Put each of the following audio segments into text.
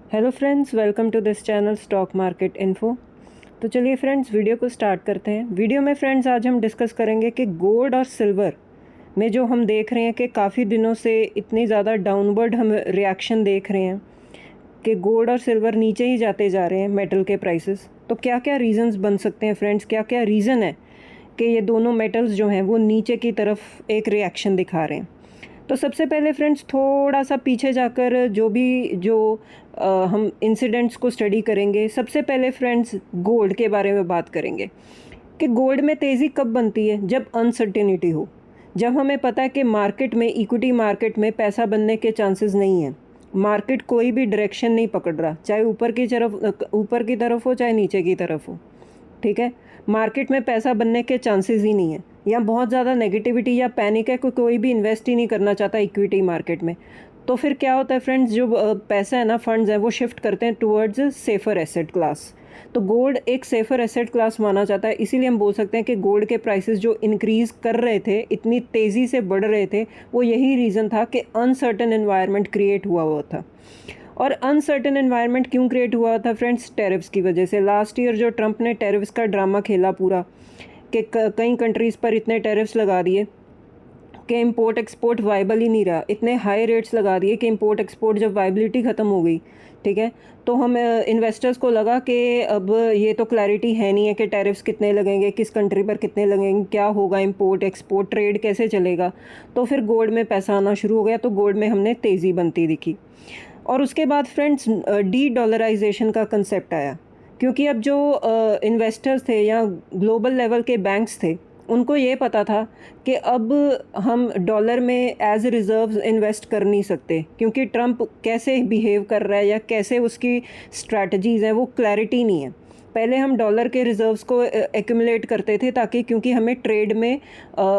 Hello friends, welcome to this channel stock market info. तो चलिए friends, video को start करते हैं। वीडियो में फ्रेंड्स आज हम डिस्कस करेंगे कि गोल्ड और सिल्वर में जो हम देख रहे हैं कि काफ़ी दिनों से इतनी ज़्यादा डाउनवर्ड हम रिएक्शन देख रहे हैं कि गोल्ड और सिल्वर नीचे ही जाते जा रहे हैं मेटल के प्राइसेस। तो क्या क्या रीज़न्स बन सकते हैं फ्रेंड्स, क्या क्या रीज़न है कि ये दोनों मेटल्स जो हैं वो नीचे की तरफ एक रिएक्शन दिखा रहे हैं। तो सबसे पहले फ्रेंड्स थोड़ा सा पीछे जाकर जो हम इंसिडेंट्स को स्टडी करेंगे। सबसे पहले फ्रेंड्स गोल्ड के बारे में बात करेंगे कि गोल्ड में तेज़ी कब बनती है, जब अनसर्टेनिटी हो, जब हमें पता है कि मार्केट में, इक्विटी मार्केट में पैसा बनने के चांसेस नहीं हैं, मार्केट कोई भी डायरेक्शन नहीं पकड़ रहा, चाहे ऊपर की तरफ हो चाहे नीचे की तरफ हो। ठीक है, मार्केट में पैसा बनने के चांसेस ही नहीं है, या बहुत ज़्यादा नेगेटिविटी या पैनिक है, कोई भी इन्वेस्ट ही नहीं करना चाहता इक्विटी मार्केट में। तो फिर क्या होता है फ्रेंड्स, जो पैसा है ना, फंड्स हैं, वो शिफ्ट करते हैं टुवर्ड्स सेफ़र एसेट क्लास। तो गोल्ड एक सेफ़र एसेट क्लास माना जाता है, इसीलिए हम बोल सकते हैं कि गोल्ड के प्राइसेस जो इंक्रीज़ कर रहे थे, इतनी तेज़ी से बढ़ रहे थे, वो यही रीज़न था कि अनसर्टन एनवायरनमेंट क्रिएट हुआ था। और अनसर्टेन एनवायरनमेंट क्यों क्रिएट हुआ था फ्रेंड्स? टैरिफ्स की वजह से। लास्ट ईयर जो ट्रंप ने टैरिफ्स का ड्रामा खेला पूरा, कि कई कंट्रीज़ पर इतने टैरिफ्स लगा दिए कि इंपोर्ट एक्सपोर्ट वाइबल ही नहीं रहा, इतने हाई रेट्स लगा दिए कि इंपोर्ट एक्सपोर्ट जब वाइबिलिटी ख़त्म हो गई, ठीक है, तो हम इन्वेस्टर्स को लगा कि अब ये तो क्लैरिटी है नहीं है कि टैरिफ्स कितने लगेंगे, किस कंट्री पर कितने लगेंगे, क्या होगा, इंपोर्ट एक्सपोर्ट ट्रेड कैसे चलेगा। तो फिर गोल्ड में पैसा आना शुरू हो गया, तो गोल्ड में हमने तेज़ी बनती दिखी। और उसके बाद फ्रेंड्स डी डॉलराइजेशन का कंसेप्ट आया, क्योंकि अब जो इन्वेस्टर्स थे या ग्लोबल लेवल के बैंक्स थे, उनको ये पता था कि अब हम डॉलर में एज रिज़र्व इन्वेस्ट कर नहीं सकते, क्योंकि ट्रंप कैसे बिहेव कर रहा है या कैसे उसकी स्ट्रैटेजीज़ हैं, वो क्लैरिटी नहीं है। पहले हम डॉलर के रिज़र्व्स को एक्यूमुलेट करते थे, ताकि क्योंकि हमें ट्रेड में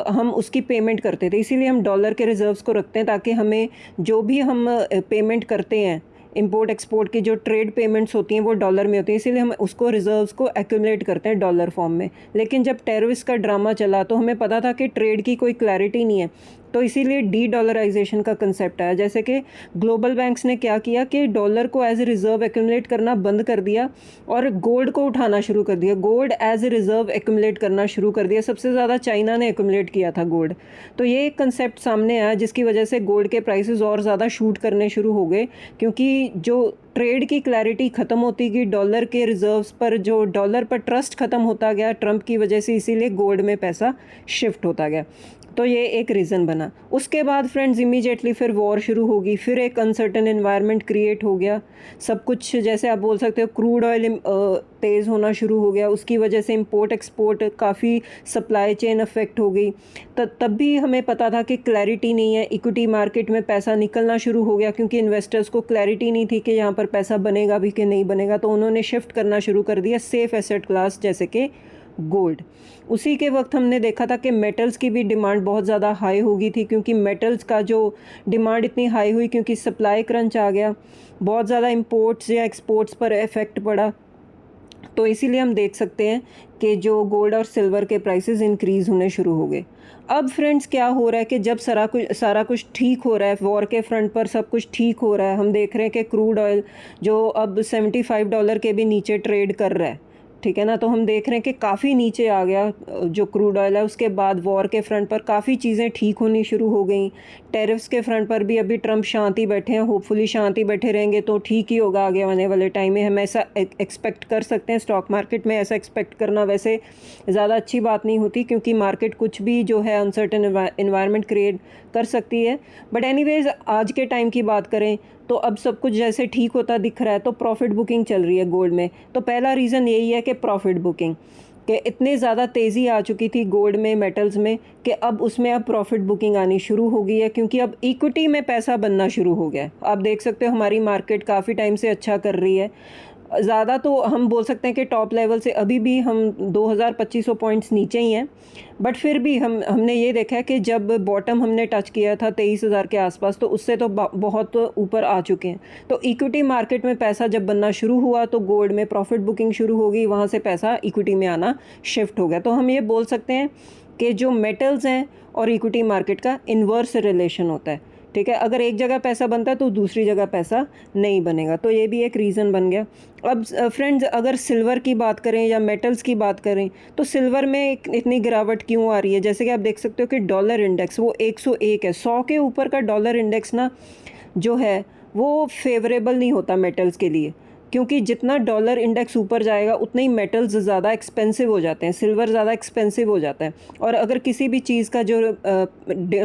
हम उसकी पेमेंट करते थे, इसीलिए हम डॉलर के रिज़र्व्स को रखते हैं, ताकि हमें जो भी हम पेमेंट करते हैं, इंपोर्ट एक्सपोर्ट की जो ट्रेड पेमेंट्स होती हैं वो डॉलर में होती हैं, इसीलिए हम उसको रिज़र्व्स को एक्यूमुलेट करते हैं डॉलर फॉर्म में। लेकिन जब टैरिफ्स का ड्रामा चला तो हमें पता था कि ट्रेड की कोई क्लैरिटी नहीं है, तो इसीलिए डी डॉलराइजेशन का कंसेप्ट आया। जैसे कि ग्लोबल बैंक्स ने क्या किया कि डॉलर को एज ए रिज़र्व एक्यूमुलेट करना बंद कर दिया और गोल्ड को उठाना शुरू कर दिया, gold as a reserve accumulate करना शुरू कर दिया। सबसे ज़्यादा चाइना ने एक्यूमुलेट किया था गोल्ड। तो ये एक कंसेप्ट सामने आया, जिसकी वजह से गोल्ड के प्राइसेस और ज़्यादा शूट करने शुरू हो गए, क्योंकि जो ट्रेड की क्लैरिटी ख़त्म होती गई, डॉलर के रिज़र्व्स पर, जो डॉलर पर ट्रस्ट ख़त्म होता गया ट्रंप की वजह से, इसीलिए गोल्ड में पैसा शिफ्ट होता गया। तो ये एक रीज़न बना। उसके बाद फ्रेंड्स इमीडिएटली फिर वॉर शुरू होगी, फिर एक अनसर्टन एनवायरनमेंट क्रिएट हो गया। सब कुछ, जैसे आप बोल सकते हो, क्रूड ऑयल तेज़ होना शुरू हो गया, उसकी वजह से इंपोर्ट एक्सपोर्ट काफ़ी सप्लाई चेन अफेक्ट हो गई। तब भी हमें पता था कि क्लैरिटी नहीं है, इक्विटी मार्केट में पैसा निकलना शुरू हो गया, क्योंकि इन्वेस्टर्स को क्लैरिटी नहीं थी कि यहाँ पर पैसा बनेगा भी कि नहीं बनेगा, तो उन्होंने शिफ्ट करना शुरू कर दिया सेफ एसेट क्लास जैसे कि गोल्ड। उसी के वक्त हमने देखा था कि मेटल्स की भी डिमांड बहुत ज़्यादा हाई हो गई थी, क्योंकि मेटल्स का जो डिमांड इतनी हाई हुई क्योंकि सप्लाई क्रंच आ गया, बहुत ज़्यादा इंपोर्ट्स या एक्सपोर्ट्स पर इफ़ेक्ट पड़ा। तो इसीलिए हम देख सकते हैं कि जो गोल्ड और सिल्वर के प्राइसेस इंक्रीज़ होने शुरू हो गए। अब फ्रेंड्स क्या हो रहा है कि जब सारा कुछ ठीक हो रहा है, वॉर के फ्रंट पर सब कुछ ठीक हो रहा है, हम देख रहे हैं कि क्रूड ऑयल जो अब $75 के भी नीचे ट्रेड कर रहा है, ठीक है ना, तो हम देख रहे हैं कि काफ़ी नीचे आ गया जो क्रूड ऑयल है। उसके बाद वॉर के फ्रंट पर काफ़ी चीज़ें ठीक होनी शुरू हो गई। टैरिफ्स के फ्रंट पर भी अभी ट्रंप शांति बैठे हैं, होपफुली शांति बैठे रहेंगे तो ठीक ही होगा आगे आने वाले टाइम में, हम ऐसा एक्सपेक्ट कर सकते हैं। स्टॉक मार्केट में ऐसा एक्सपेक्ट करना वैसे ज़्यादा अच्छी बात नहीं होती, क्योंकि मार्केट कुछ भी जो है अनसर्टन एनवायरनमेंट क्रिएट कर सकती है। बट एनीवेज आज के टाइम की बात करें तो अब सब कुछ जैसे ठीक होता दिख रहा है, तो प्रॉफिट बुकिंग चल रही है गोल्ड में। तो पहला रीज़न यही है कि प्रॉफिट बुकिंग, कि इतनी ज़्यादा तेज़ी आ चुकी थी गोल्ड में, मेटल्स में, कि अब उसमें अब प्रॉफिट बुकिंग आनी शुरू हो गई है, क्योंकि अब इक्विटी में पैसा बनना शुरू हो गया है। आप देख सकते हो हमारी मार्केट काफ़ी टाइम से अच्छा कर रही है। ज़्यादा तो हम बोल सकते हैं कि टॉप लेवल से अभी भी हम 2200 पॉइंट्स नीचे ही हैं, बट फिर भी हमने ये देखा है कि जब बॉटम हमने टच किया था 23,000 के आसपास, तो उससे तो बहुत ऊपर आ चुके हैं। तो इक्विटी मार्केट में पैसा जब बनना शुरू हुआ तो गोल्ड में प्रॉफिट बुकिंग शुरू हो गई, वहाँ से पैसा इक्विटी में आना शिफ्ट हो गया। तो हम ये बोल सकते हैं कि जो मेटल्स हैं और इक्विटी मार्केट का इन्वर्स रिलेशन होता है, ठीक है। अगर एक जगह पैसा बनता है तो दूसरी जगह पैसा नहीं बनेगा, तो ये भी एक रीज़न बन गया। अब फ्रेंड्स अगर सिल्वर की बात करें या मेटल्स की बात करें तो सिल्वर में इतनी गिरावट क्यों आ रही है? जैसे कि आप देख सकते हो कि डॉलर इंडेक्स वो 101 है, 100 के ऊपर का डॉलर इंडेक्स ना जो है वो फेवरेबल नहीं होता मेटल्स के लिए, क्योंकि जितना डॉलर इंडेक्स ऊपर जाएगा उतने ही मेटल्स ज़्यादा एक्सपेंसिव हो जाते हैं, सिल्वर ज़्यादा एक्सपेंसिव हो जाता है। और अगर किसी भी चीज़ का जो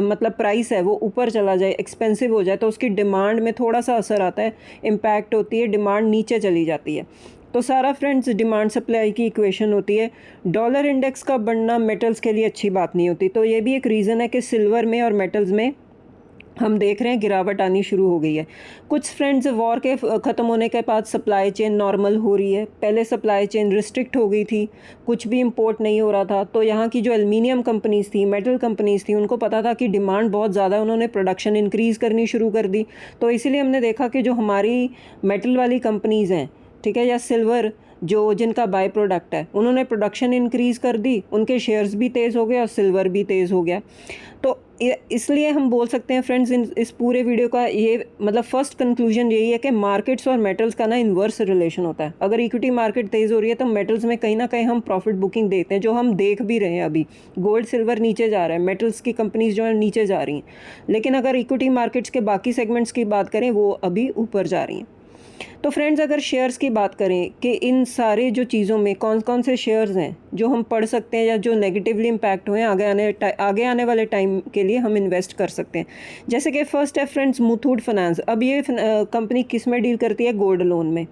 मतलब प्राइस है वो ऊपर चला जाए, एक्सपेंसिव हो जाए, तो उसकी डिमांड में थोड़ा सा असर आता है, इम्पैक्ट होती है, डिमांड नीचे चली जाती है। तो सारा फ्रेंड्स डिमांड सप्लाई की इक्वेशन होती है। डॉलर इंडेक्स का बढ़ना मेटल्स के लिए अच्छी बात नहीं होती। तो ये भी एक रीज़न है कि सिल्वर में और मेटल्स में हम देख रहे हैं गिरावट आनी शुरू हो गई है। कुछ फ्रेंड्स वॉर के ख़त्म होने के बाद सप्लाई चेन नॉर्मल हो रही है। पहले सप्लाई चेन रिस्ट्रिक्ट हो गई थी, कुछ भी इंपोर्ट नहीं हो रहा था, तो यहाँ की जो एल्युमिनियम कंपनीज़ थी, मेटल कंपनीज़ थी, उनको पता था कि डिमांड बहुत ज़्यादा है, उन्होंने प्रोडक्शन इंक्रीज़ करनी शुरू कर दी। तो इसीलिए हमने देखा कि जो हमारी मेटल वाली कंपनीज़ हैं, ठीक है, या सिल्वर जो जिनका बाय प्रोडक्ट है, उन्होंने प्रोडक्शन इंक्रीज़ कर दी, उनके शेयर्स भी तेज़ हो गए और सिल्वर भी तेज़ हो गया। तो इसलिए हम बोल सकते हैं फ्रेंड्स इस पूरे वीडियो का ये मतलब फर्स्ट कंक्लूजन यही है कि मार्केट्स और मेटल्स का ना इन्वर्स रिलेशन होता है। अगर इक्विटी मार्केट तेज़ हो रही है तो मेटल्स में कहीं ना कहीं हम प्रॉफिट बुकिंग देखते हैं, जो हम देख भी रहे हैं। अभी गोल्ड सिल्वर नीचे जा रहा है, मेटल्स की कंपनीज जो है नीचे जा रही हैं, लेकिन अगर इक्विटी मार्केट्स के बाकी सेगमेंट्स की बात करें वो अभी ऊपर जा रही हैं। तो फ्रेंड्स अगर शेयर्स की बात करें कि इन सारे जो चीज़ों में कौन कौन से शेयर्स हैं जो हम पढ़ सकते हैं या जो नेगेटिवली इम्पैक्ट हुए आगे आने वाले टाइम के लिए हम इन्वेस्ट कर सकते हैं। जैसे कि फर्स्ट है फ्रेंड्स मुथूट फाइनेंस। अब ये कंपनी किस में डील करती है? गोल्ड लोन में।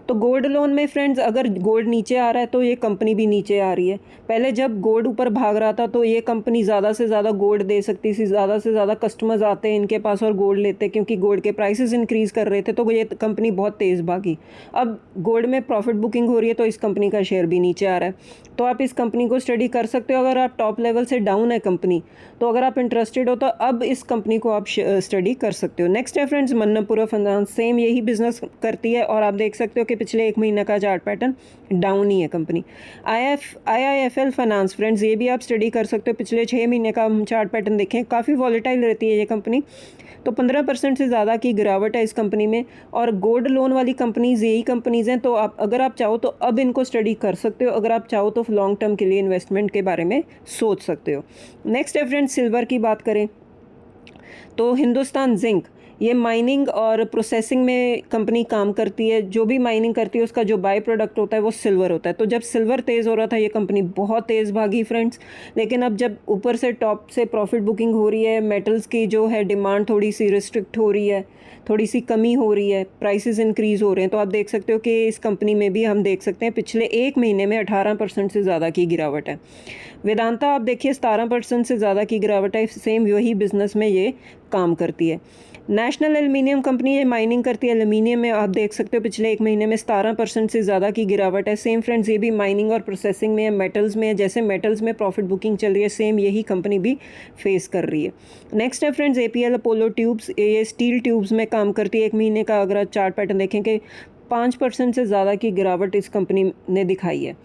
तो गोल्ड लोन में फ्रेंड्स अगर गोल्ड नीचे आ रहा है तो ये कंपनी भी नीचे आ रही है। पहले जब गोल्ड ऊपर भाग रहा था तो ये कंपनी ज़्यादा से ज़्यादा गोल्ड दे सकती थी, ज़्यादा से ज़्यादा कस्टमर्स आते हैं इनके पास और गोल्ड लेते, क्योंकि गोल्ड के प्राइसेस इंक्रीज़ कर रहे थे, तो ये कंपनी बहुत तेज़ भागी। अब गोल्ड में प्रॉफिट बुकिंग हो रही है तो इस कंपनी का शेयर भी नीचे आ रहा है। तो आप इस कंपनी को स्टडी कर सकते हो। अगर आप टॉप लेवल से डाउन है कंपनी, तो अगर आप इंटरेस्टेड हो तो अब इस कंपनी को आप स्टडी कर सकते हो। नेक्स्ट है फ्रेंड्स मन्नपुरा फाइनेंस। सेम यही बिजनेस करती है और आप देख सकते हो कि पिछले 1 महीने का चार्ट पैटर्न डाउन ही है कंपनी। IIFL फाइनेंस फ्रेंड्स, ये भी आप स्टडी कर सकते हो। पिछले 6 महीने का हम चार्ट पैटर्न देखें, काफ़ी वॉलेटाइल रहती है ये कंपनी। तो 15% से ज़्यादा की गिरावट है इस कंपनी में। और गोल्ड लोन वाली कंपनीज़ यही कंपनीज़ हैं, तो आप अगर आप चाहो तो अब इनको स्टडी कर सकते हो। अगर आप चाहो तो लॉन्ग टर्म के लिए इन्वेस्टमेंट के बारे में सोच सकते हो। नेक्स्ट है फ्रेंड्स सिल्वर की बात करें तो हिंदुस्तान जिंक, ये माइनिंग और प्रोसेसिंग में कंपनी काम करती है। जो भी माइनिंग करती है उसका जो बाय प्रोडक्ट होता है वो सिल्वर होता है। तो जब सिल्वर तेज़ हो रहा था ये कंपनी बहुत तेज़ भागी फ्रेंड्स, लेकिन अब जब ऊपर से टॉप से प्रॉफिट बुकिंग हो रही है, मेटल्स की जो है डिमांड थोड़ी सी रिस्ट्रिक्ट हो रही है, थोड़ी सी कमी हो रही है, प्राइसेस इंक्रीज़ हो रहे हैं, तो आप देख सकते हो कि इस कंपनी में भी हम देख सकते हैं पिछले 1 महीने में 18% से ज़्यादा की गिरावट है। वेदांता आप देखिए 17% से ज़्यादा की गिरावट है। सेम वही बिज़नेस में ये काम करती है। नेशनल एल्युमिनियम कंपनी ये माइनिंग करती है एल्युमिनियम में, आप देख सकते हो पिछले 1 महीने में 17% से ज़्यादा की गिरावट है। सेम फ्रेंड्स ये भी माइनिंग और प्रोसेसिंग में है, मेटल्स में है। जैसे मेटल्स में प्रॉफिट बुकिंग चल रही है, सेम यही कंपनी भी फेस कर रही है। नेक्स्ट है फ्रेंड्स APL अपोलो ट्यूब्स, ये स्टील ट्यूब्स में काम करती है। 1 महीने का अगर चार्ट पैटर्न देखें कि 5% से ज़्यादा की गिरावट इस कंपनी ने दिखाई है।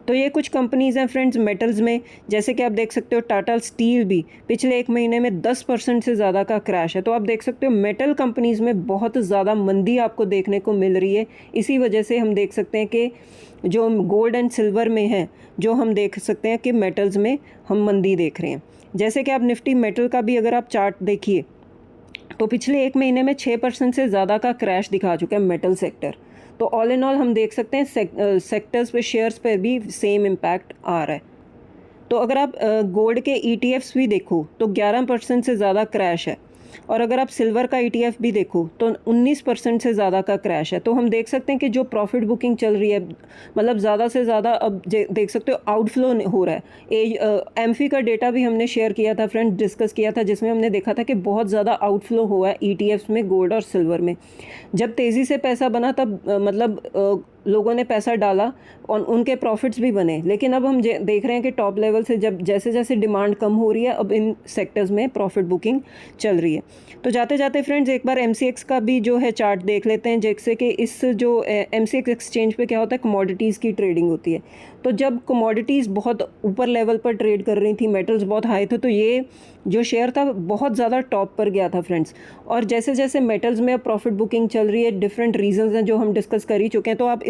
तो ये कुछ कंपनीज़ हैं फ्रेंड्स मेटल्स में, जैसे कि आप देख सकते हो टाटा स्टील भी पिछले 1 महीने में 10% से ज़्यादा का क्रैश है। तो आप देख सकते हो मेटल कंपनीज़ में बहुत ज़्यादा मंदी आपको देखने को मिल रही है। इसी वजह से हम देख सकते हैं कि जो गोल्ड एंड सिल्वर में है, जो हम देख सकते हैं कि मेटल्स में हम मंदी देख रहे हैं। जैसे कि आप निफ्टी मेटल का भी अगर आप चार्ट देखिए तो पिछले 1 महीने में 6% से ज़्यादा का क्रैश दिखा चुका है मेटल सेक्टर। तो ऑल इन ऑल हम देख सकते हैं सेक्टर्स पे, शेयर्स पर भी सेम इम्पैक्ट आ रहा है। तो अगर आप गोल्ड के ETFs भी देखो तो 11% से ज़्यादा क्रैश है, और अगर आप सिल्वर का ETF भी देखो तो 19% से ज़्यादा का क्रैश है। तो हम देख सकते हैं कि जो प्रॉफिट बुकिंग चल रही है, मतलब ज़्यादा से ज़्यादा अब देख सकते हो आउटफ्लो हो रहा है। एम्फी का डेटा भी हमने शेयर किया था फ्रेंड, डिस्कस किया था, जिसमें हमने देखा था कि बहुत ज़्यादा आउटफ्लो हुआ है ETFs में, गोल्ड और सिल्वर में। जब तेज़ी से पैसा बना तब मतलब लोगों ने पैसा डाला और उनके प्रॉफिट्स भी बने, लेकिन अब हम देख रहे हैं कि टॉप लेवल से जब जैसे जैसे डिमांड कम हो रही है, अब इन सेक्टर्स में प्रॉफिट बुकिंग चल रही है। तो जाते जाते फ्रेंड्स एक बार MCX का भी जो है चार्ट देख लेते हैं, जैसे कि इस जो MCX एक्सचेंज पे क्या होता है, कमोडिटीज़ की ट्रेडिंग होती है। तो जब कमोडिटीज़ बहुत ऊपर लेवल पर ट्रेड कर रही थी, मेटल्स बहुत हाई थे, तो ये जो शेयर था बहुत ज़्यादा टॉप पर गया था फ्रेंड्स। और जैसे जैसे मेटल्स में अब प्रॉफिट बुकिंग चल रही है, डिफरेंट रीजंस हैं जो हम डिस्कस कर ही चुके हैं, तो आप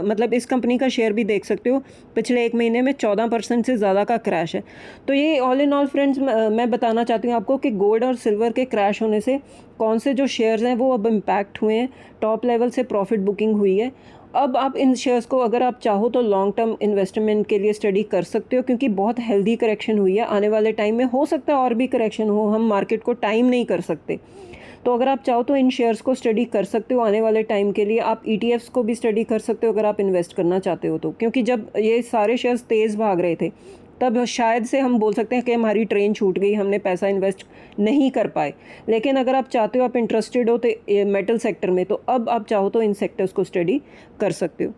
मतलब इस कंपनी का शेयर भी देख सकते हो, पिछले 1 महीने में 14% से ज़्यादा का क्रैश है। तो ये ऑल इन ऑल फ्रेंड्स मैं बताना चाहती हूँ आपको कि गोल्ड और सिल्वर के क्रैश होने से कौन से जो शेयर्स हैं वो अब इम्पैक्ट हुए हैं, टॉप लेवल से प्रॉफिट बुकिंग हुई है। अब आप इन शेयर्स को अगर आप चाहो तो लॉन्ग टर्म इन्वेस्टमेंट के लिए स्टडी कर सकते हो, क्योंकि बहुत हेल्दी करेक्शन हुई है। आने वाले टाइम में हो सकता है और भी करेक्शन हो, हम मार्केट को टाइम नहीं कर सकते। तो अगर आप चाहो तो इन शेयर्स को स्टडी कर सकते हो आने वाले टाइम के लिए। आप ETFs को भी स्टडी कर सकते हो अगर आप इन्वेस्ट करना चाहते हो तो, क्योंकि जब ये सारे शेयर्स तेज़ भाग रहे थे तब शायद से हम बोल सकते हैं कि हमारी ट्रेन छूट गई, हमने पैसा इन्वेस्ट नहीं कर पाए। लेकिन अगर आप चाहते हो, आप इंटरेस्टेड हो तो मेटल सेक्टर में, तो अब आप चाहो तो इन सेक्टर्स को स्टडी कर सकते हो।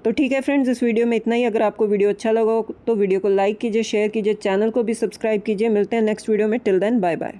तो ठीक है फ्रेंड्स, इस वीडियो में इतना ही। अगर आपको वीडियो अच्छा लगा हो तो वीडियो को लाइक कीजिए, शेयर कीजिए, चैनल को भी सब्सक्राइब कीजिए। मिलते हैं नेक्स्ट वीडियो में। Till then bye bye.